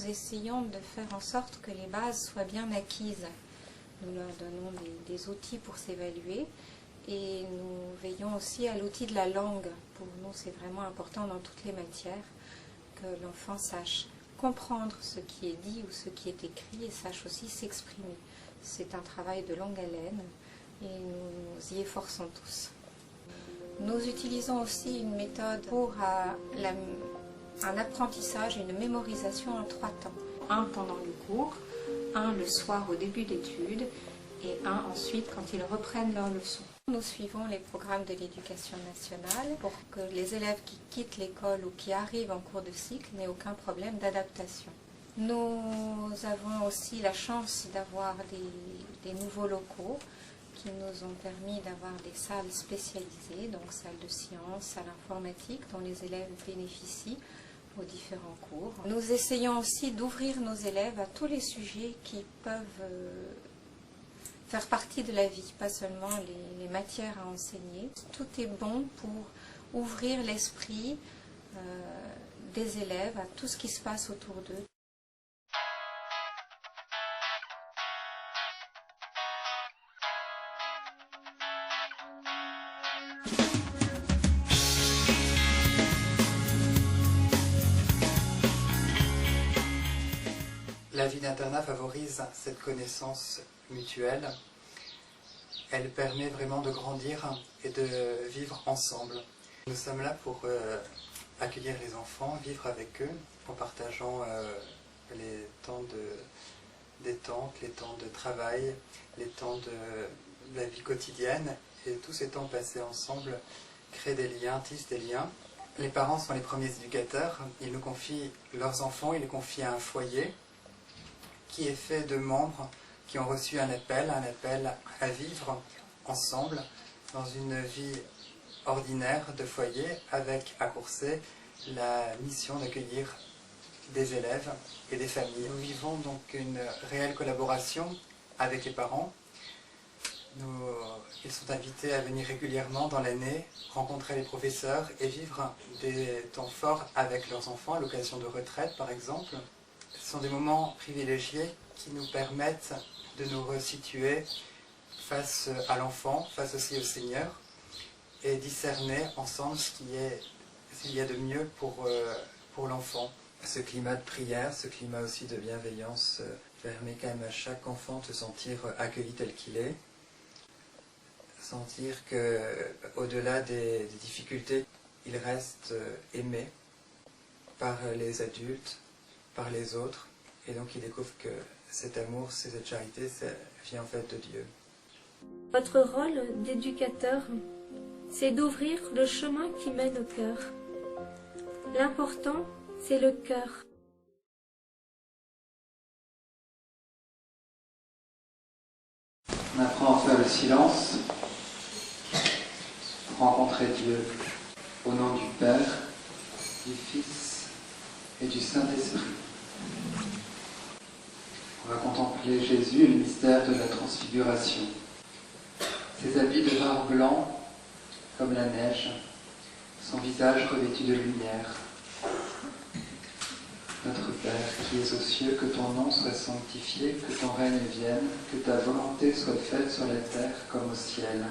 essayons de faire en sorte que les bases soient bien acquises. Nous leur donnons des outils pour s'évaluer et nous veillons aussi à l'outil de la langue. Pour nous, c'est vraiment important dans toutes les matières que l'enfant sache comprendre ce qui est dit ou ce qui est écrit et sache aussi s'exprimer. C'est un travail de longue haleine et nous y efforçons tous. Nous utilisons aussi une méthode pour un apprentissage, une mémorisation en 3 temps. Un pendant le cours, un le soir au début d'études et un ensuite quand ils reprennent leurs leçons. Nous suivons les programmes de l'éducation nationale pour que les élèves qui quittent l'école ou qui arrivent en cours de cycle n'aient aucun problème d'adaptation. Nous avons aussi la chance d'avoir des nouveaux locaux qui nous ont permis d'avoir des salles spécialisées, donc salles de sciences, salles informatiques dont les élèves bénéficient aux différents cours. Nous essayons aussi d'ouvrir nos élèves à tous les sujets qui peuvent faire partie de la vie, pas seulement les matières à enseigner. Tout est bon pour ouvrir l'esprit des élèves à tout ce qui se passe autour d'eux. La vie d'internat favorise cette connaissance mutuelle. Elle permet vraiment de grandir et de vivre ensemble. Nous sommes là pour accueillir les enfants, vivre avec eux, en partageant les temps de détente, les temps de travail, les temps de la vie quotidienne. Et tous ces temps passés ensemble créent des liens, tissent des liens. Les parents sont les premiers éducateurs. Ils nous confient leurs enfants, ils les confient à un foyer qui est fait de membres qui ont reçu un appel à vivre ensemble dans une vie ordinaire de foyer avec à Courcey la mission d'accueillir des élèves et des familles. Nous vivons donc une réelle collaboration avec les parents. Ils sont invités à venir régulièrement dans l'année, rencontrer les professeurs et vivre des temps forts avec leurs enfants à l'occasion de retraites par exemple. Ce sont des moments privilégiés qui nous permettent de nous resituer face à l'enfant, face aussi au Seigneur, et discerner ensemble ce qu'il y a de mieux pour l'enfant. Ce climat de prière, ce climat aussi de bienveillance permet quand même à chaque enfant de se sentir accueilli tel qu'il est, sentir qu'au-delà des difficultés, il reste aimé par les adultes, par les autres, et donc il découvre que cet amour, cette charité, ça vient en fait de Dieu. Votre rôle d'éducateur, c'est d'ouvrir le chemin qui mène au cœur. L'important, c'est le cœur. On apprend à faire le silence, rencontrer Dieu, au nom du Père, du Fils et du Saint-Esprit. On va contempler Jésus et le mystère de la transfiguration. Ses habits devinrent blancs comme la neige, son visage revêtu de lumière. Notre Père qui es aux cieux, que ton nom soit sanctifié, que ton règne vienne, que ta volonté soit faite sur la terre comme au ciel.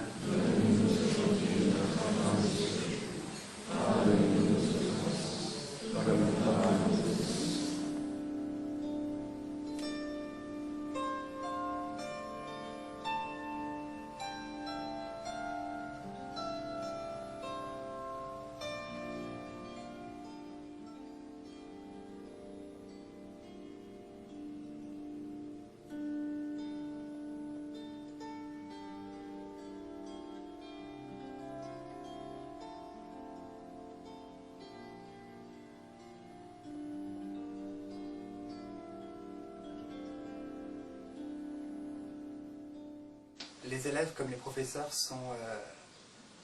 Les élèves comme les professeurs sont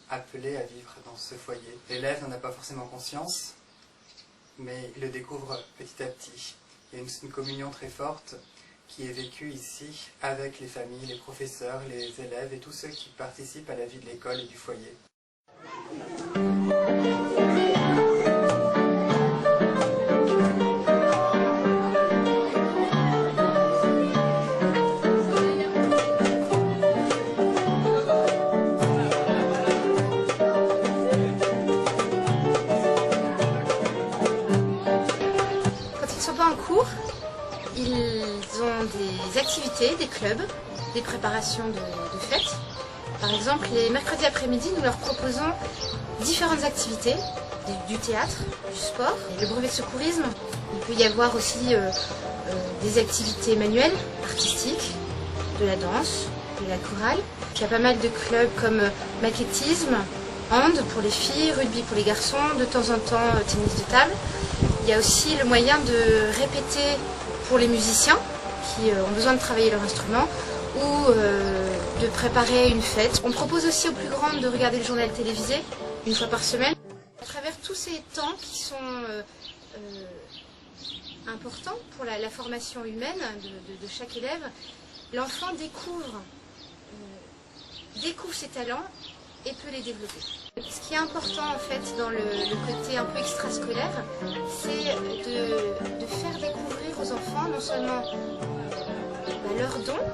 appelés à vivre dans ce foyer. L'élève n'en a pas forcément conscience, mais il le découvre petit à petit. Il y a une communion très forte qui est vécue ici avec les familles, les professeurs, les élèves et tous ceux qui participent à la vie de l'école et du foyer. ne sont pas en cours, ils ont des activités, des clubs, des préparations de fêtes. Par exemple, les mercredis après-midi, nous leur proposons différentes activités, du théâtre, du sport, le brevet de secourisme. Il peut y avoir aussi des activités manuelles, artistiques, de la danse, de la chorale. Il y a pas mal de clubs comme maquettisme, hand pour les filles, rugby pour les garçons, de temps en temps tennis de table. Il y a aussi le moyen de répéter pour les musiciens qui ont besoin de travailler leur instrument ou de préparer une fête. On propose aussi aux plus grandes de regarder le journal télévisé une fois par semaine. À travers tous ces temps qui sont importants pour la formation humaine de chaque élève, l'enfant découvre ses talents et peut les développer. Ce qui est important en fait dans le côté un peu extrascolaire, c'est de faire découvrir aux enfants non seulement leurs dons,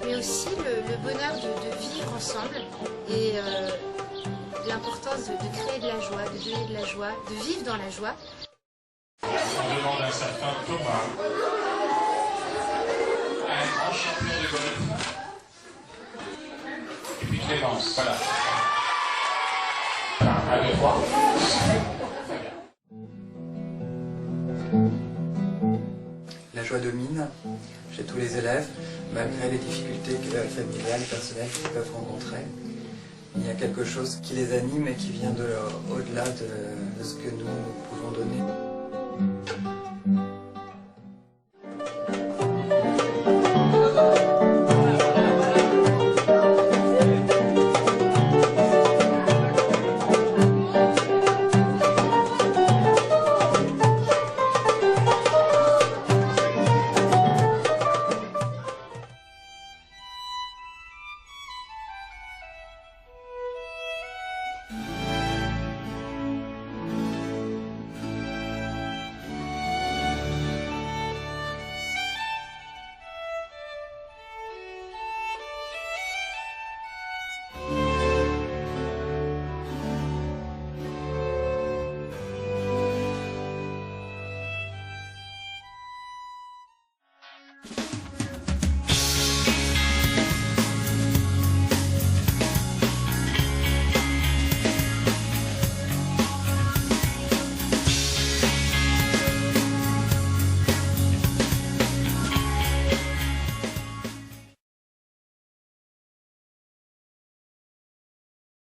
mais aussi le bonheur de vivre ensemble et l'importance de créer de la joie, de donner de la joie, de vivre dans la joie. On demande un certain Thomas, un grand champion de golf, et puis Clémence, voilà. Un, deux, trois. La joie domine chez tous les élèves, malgré les difficultés familiales, personnelles qu'ils peuvent rencontrer. Il y a quelque chose qui les anime et qui vient au-delà de ce que nous pouvons donner.